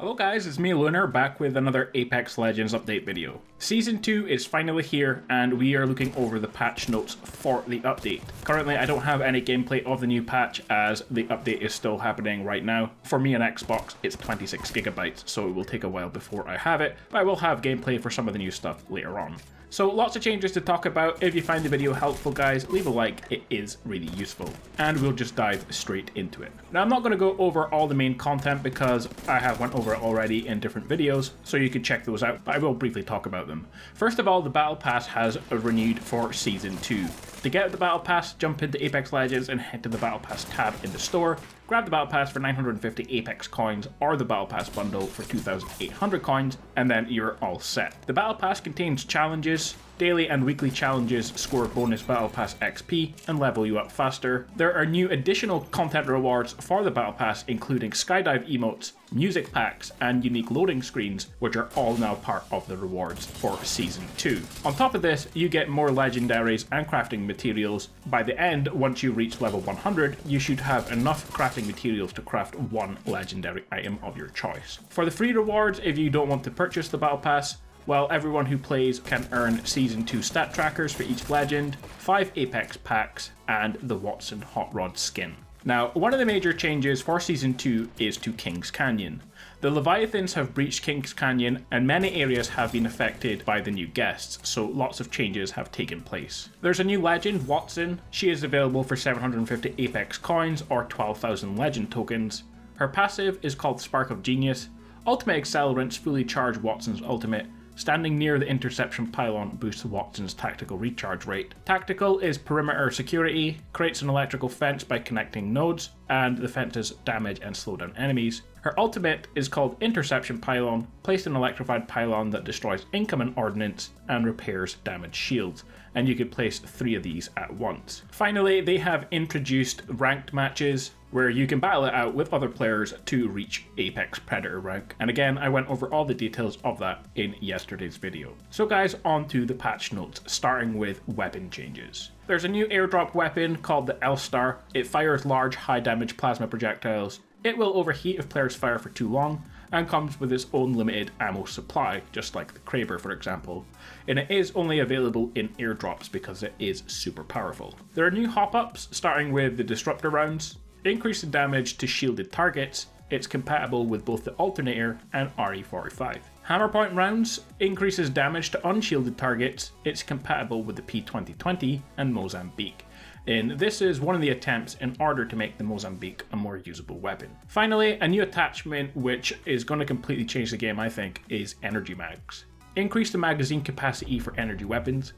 Hello guys, it's me Lunar, back with another Apex Legends update video. Season 2 is finally here, and we are looking over the patch notes for the update. Currently I don't have any gameplay of the new patch as the update is still happening right now. For me on Xbox it's 26 gigabytes, so it will take a while before I have it, but I will have gameplay for some of the new stuff later on. So lots of changes to talk about. If you find the video helpful guys, leave a like, it is really useful. And we'll just dive straight into it. Now I'm not going to go over all the main content because I have went over it already in different videos, so you can check those out, but I will briefly talk about them. First of all, the Battle Pass has renewed for Season 2. To get the Battle Pass, jump into Apex Legends and head to the Battle Pass tab in the store. Grab the Battle Pass for 950 Apex coins or the Battle Pass bundle for 2,800 coins, and then you're all set. The Battle Pass contains challenges. Daily and weekly challenges score bonus Battle Pass XP and level you up faster. There are new additional content rewards for the Battle Pass, including skydive emotes, music packs, and unique loading screens, which are all now part of the rewards for Season 2. On top of this, you get more legendaries and crafting materials. By the end, once you reach level 100, you should have enough crafting materials to craft one legendary item of your choice. For the free rewards, if you don't want to purchase the Battle Pass, well, everyone who plays can earn Season 2 stat trackers for each legend, 5 Apex packs, and the Wattson Hot Rod skin. Now, one of the major changes for Season 2 is to King's Canyon. The Leviathans have breached King's Canyon, and many areas have been affected by the new guests, so lots of changes have taken place. There's a new legend, Wattson. She is available for 750 Apex coins or 12,000 legend tokens. Her passive is called Spark of Genius. Ultimate accelerants fully charge Wattson's ultimate. Standing near the interception pylon boosts Wattson's tactical recharge rate. Tactical is perimeter security, creates an electrical fence by connecting nodes, and the fences damage and slow down enemies. Her ultimate is called Interception Pylon, place an electrified pylon that destroys incoming ordnance and repairs damaged shields, and you can place 3 of these at once. Finally, they have introduced ranked matches, where you can battle it out with other players to reach Apex Predator rank. And again, I went over all the details of that in yesterday's video. So guys, on to the patch notes, starting with weapon changes. There's a new airdrop weapon called the L-Star. It fires large, high damage plasma projectiles. It will overheat if players fire for too long, and comes with its own limited ammo supply, just like the Kraber for example. And it is only available in airdrops because it is super powerful. There are new hop-ups, starting with the Disruptor rounds. Increase the damage to shielded targets. It's compatible with both the Alternator and RE45. Hammerpoint rounds increases damage to unshielded targets. It's compatible with the P2020 and Mozambique. And this is one of the attempts in order to make the Mozambique a more usable weapon. Finally, a new attachment which is going to completely change the game, I think, is Energy Mags. Increase the magazine capacity for energy weapons.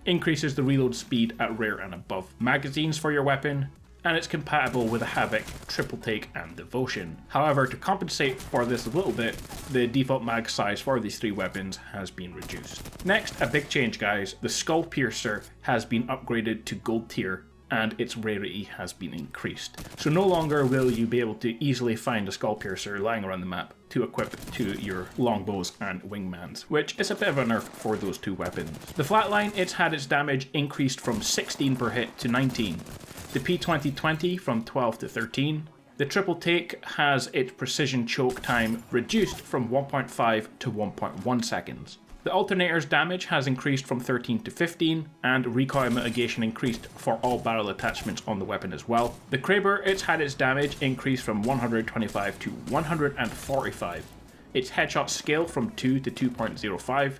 Increases the reload speed at rare and above magazines for your weapon. And it's compatible with a Havoc, Triple Take, and Devotion. However, to compensate for this a little bit, the default mag size for these 3 weapons has been reduced. Next, a big change guys, the Skull Piercer has been upgraded to Gold Tier, and its rarity has been increased. So no longer will you be able to easily find a Skull Piercer lying around the map to equip to your longbows and wingmans, which is a bit of a nerf for those 2 weapons. The Flatline, it's had its damage increased from 16 per hit to 19. The P2020 from 12 to 13. The Triple Take has its precision choke time reduced from 1.5 to 1.1 seconds. The Alternator's damage has increased from 13 to 15, and recoil mitigation increased for all barrel attachments on the weapon as well. The Kraber, it's had its damage increased from 125 to 145. Its headshot scale from 2 to 2.05.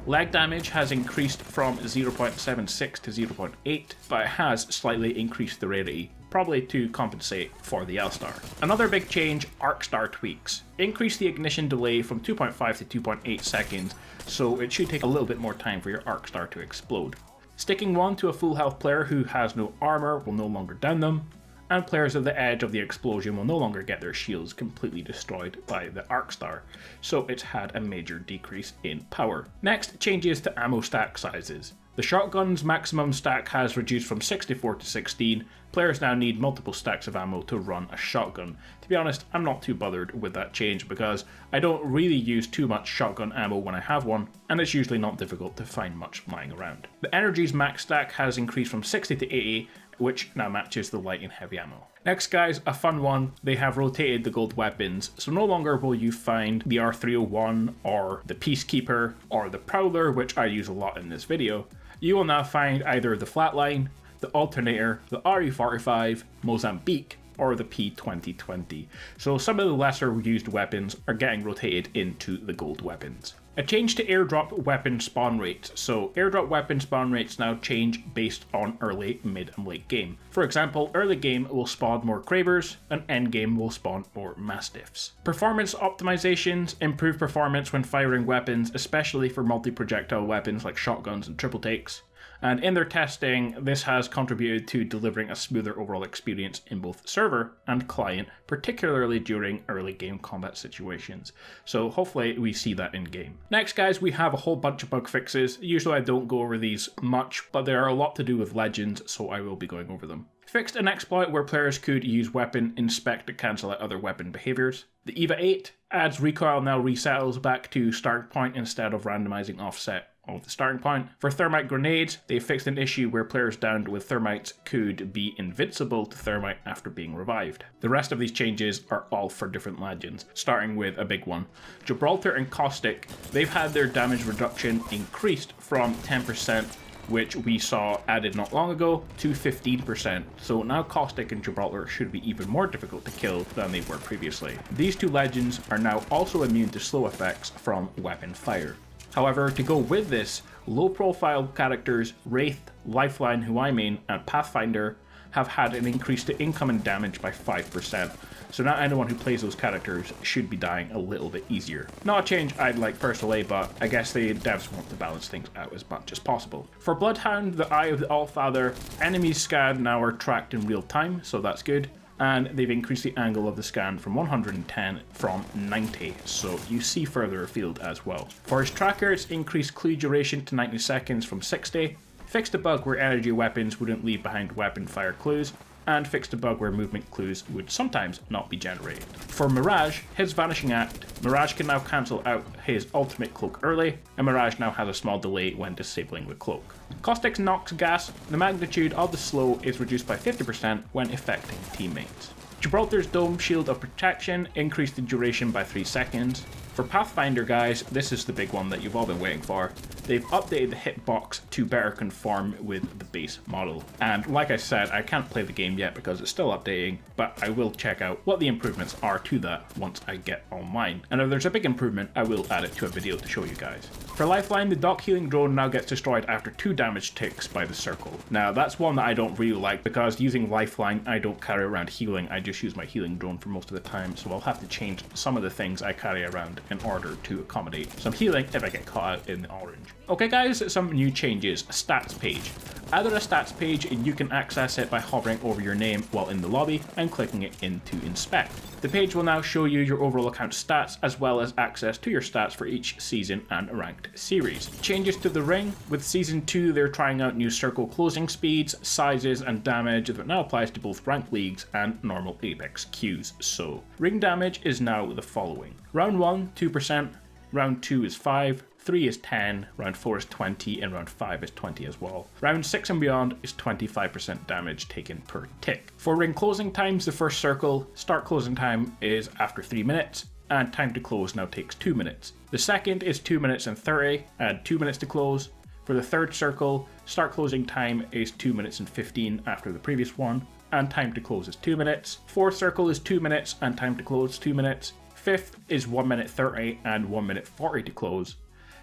Leg damage has increased from 0.76 to 0.8, but it has slightly increased the rarity, probably to compensate for the L-Star. Another big change, Arc Star tweaks. Increase the ignition delay from 2.5 to 2.8 seconds, so it should take a little bit more time for your Arc Star to explode. Sticking one to a full health player who has no armor will no longer down them, and players at the edge of the explosion will no longer get their shields completely destroyed by the Arc Star, so it's had a major decrease in power. Next, changes to ammo stack sizes. The shotgun's maximum stack has reduced from 64 to 16. Players now need multiple stacks of ammo to run a shotgun. To be honest, I'm not too bothered with that change because I don't really use too much shotgun ammo when I have one, and it's usually not difficult to find much lying around. The energy's max stack has increased from 60 to 80, which now matches the light and heavy ammo. Next guys, a fun one, they have rotated the gold weapons, so no longer will you find the R301 or the Peacekeeper or the Prowler, which I use a lot in this video. You will now find either the Flatline, the Alternator, the RE45, Mozambique, or the P2020. So some of the lesser used weapons are getting rotated into the gold weapons. A change to airdrop weapon spawn rates. So airdrop weapon spawn rates now change based on early, mid and late game. For example, early game will spawn more Kravers and end game will spawn more Mastiffs. Performance optimizations improve performance when firing weapons, especially for multi-projectile weapons like shotguns and triple takes. And in their testing, this has contributed to delivering a smoother overall experience in both server and client, particularly during early game combat situations. So hopefully we see that in game. Next guys, we have a whole bunch of bug fixes. Usually I don't go over these much, but there are a lot to do with Legends, so I will be going over them. Fixed an exploit where players could use weapon inspect to cancel out other weapon behaviors. The EVA 8 adds recoil now resettles back to start point instead of randomizing offset of the starting point. For thermite grenades, they fixed an issue where players downed with thermites could be invincible to thermite after being revived. The rest of these changes are all for different legends, starting with a big one. Gibraltar and Caustic, they've had their damage reduction increased from 10%, which we saw added not long ago, to 15%. So now Caustic and Gibraltar should be even more difficult to kill than they were previously. These two legends are now also immune to slow effects from weapon fire. However, to go with this, low-profile characters Wraith, Lifeline, who I main, and Pathfinder have had an increase to incoming damage by 5%, so now anyone who plays those characters should be dying a little bit easier. Not a change I'd like personally, but I guess the devs want to balance things out as much as possible. For Bloodhound, the Eye of the Allfather, enemies scanned now are tracked in real time, so that's good. And they've increased the angle of the scan from 110 from 90, so you see further afield as well. For his tracker, it's increased clue duration to 90 seconds from 60, fixed a bug where energy weapons wouldn't leave behind weapon fire clues, and fixed a bug where movement clues would sometimes not be generated. For Mirage, his Vanishing Act, Mirage can now cancel out his ultimate cloak early, and Mirage now has a small delay when disabling the cloak. Caustic's Nox Gas, the magnitude of the slow is reduced by 50% when affecting teammates. Gibraltar's Dome Shield of Protection increased the duration by 3 seconds. For Pathfinder guys, this is the big one that you've all been waiting for. They've updated the hitbox to better conform with the base model. And like I said, I can't play the game yet because it's still updating, but I will check out what the improvements are to that once I get online. And if there's a big improvement, I will add it to a video to show you guys. For Lifeline, the Dock Healing Drone now gets destroyed after 2 damage ticks by the circle. Now that's one that I don't really like because using Lifeline, I don't carry around healing, I just use my healing drone for most of the time, so I'll have to change some of the things I carry around in order to accommodate some healing if I get caught out in the orange. Okay guys, some new changes. Stats page. Added a stats page and you can access it by hovering over your name while in the lobby and clicking it into inspect. The page will now show you your overall account stats as well as access to your stats for each season and ranked series. Changes to the ring. With season 2 they're trying out new circle closing speeds, sizes and damage that now applies to both ranked leagues and normal Apex queues. So ring damage is now the following. Round 1 2%, round 2 is 5, 3 is 10, round 4 is 20, and round 5 is 20 as well. Round 6 and beyond is 25% damage taken per tick. For ring closing times, the first circle, start closing time is after 3 minutes, and time to close now takes 2 minutes. The second is 2 minutes and 30, and 2 minutes to close. For the third circle, start closing time is 2 minutes and 15 after the previous one, and time to close is 2 minutes. Fourth circle is 2 minutes, and time to close 2 minutes. Fifth is 1 minute 30 and 1 minute 40 to close.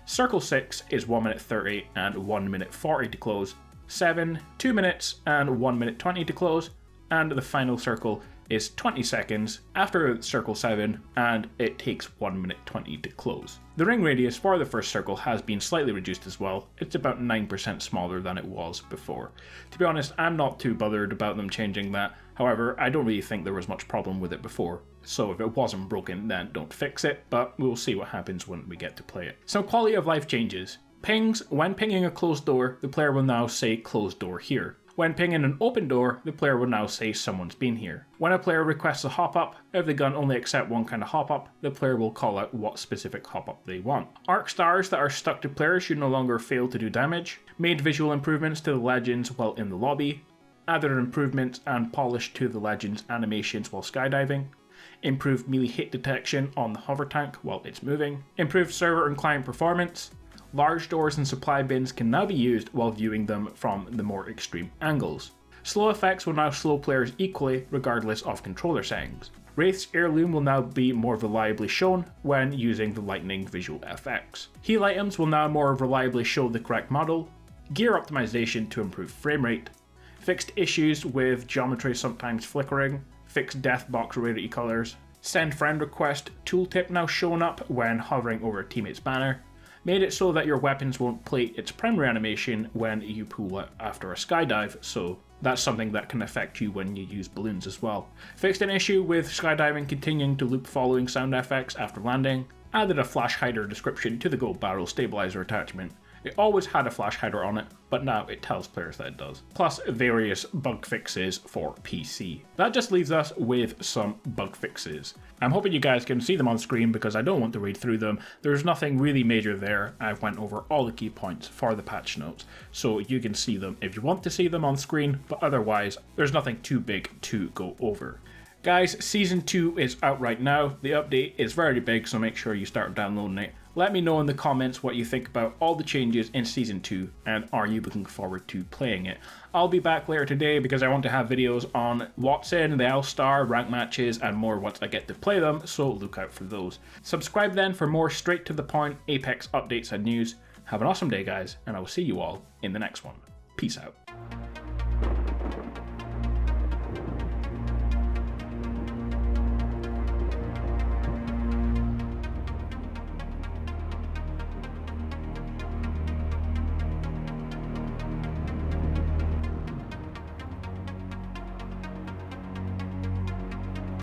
Circle 6 is 1 minute 30 and 1 minute 40 to close. 7, 2 minutes and 1 minute 20 to close. And the final circle is 20 seconds after circle 7 and it takes 1 minute 20 to close. The ring radius for the first circle has been slightly reduced as well. It's about 9% smaller than it was before. To be honest, I'm not too bothered about them changing that. However, I don't really think there was much problem with it before. So if it wasn't broken, then don't fix it, but we'll see what happens when we get to play it. Some quality of life changes. Pings. When pinging a closed door, the player will now say closed door here. When pinging an open door, the player will now say someone's been here. When a player requests a hop up, if the gun only accepts one kind of hop up, the player will call out what specific hop up they want. Arc stars that are stuck to players should no longer fail to do damage. Made visual improvements to the legends while in the lobby. added improvements and polish to the Legends animations while skydiving, improved melee hit detection on the hover tank while it's moving, improved server and client performance. Large doors and supply bins can now be used while viewing them from the more extreme angles. Slow effects will now slow players equally regardless of controller settings. Wraith's heirloom will now be more reliably shown when using the lightning visual FX. Heal items will now more reliably show the correct model. Gear optimization to improve frame rate. Fixed issues with geometry sometimes flickering. Fixed death box rarity colors. Send friend request tooltip now showing up when hovering over a teammate's banner. Made it so that your weapons won't plate its primary animation when you pull out after a skydive, so that's something that can affect you when you use balloons as well. Fixed an issue with skydiving continuing to loop following sound effects after landing. Added a flash hider description to the gold barrel stabilizer attachment. It always had a flash hider on it, but now it tells players that it does. Plus various bug fixes for PC. That just leaves us with some bug fixes. I'm hoping you guys can see them on screen because I don't want to read through them. There's nothing really major there. I've went over all the key points for the patch notes, so you can see them if you want to see them on screen, but otherwise there's nothing too big to go over. Guys, Season 2 is out right now. The update is very big, so make sure you start downloading it. Let me know in the comments what you think about all the changes in Season 2, and are you looking forward to playing it. I'll be back later today because I want to have videos on Wattson, the All-Star, rank matches, and more once I get to play them, so look out for those. Subscribe then for more straight-to-the-point Apex updates and news. Have an awesome day, guys, and I will see you all in the next one. Peace out.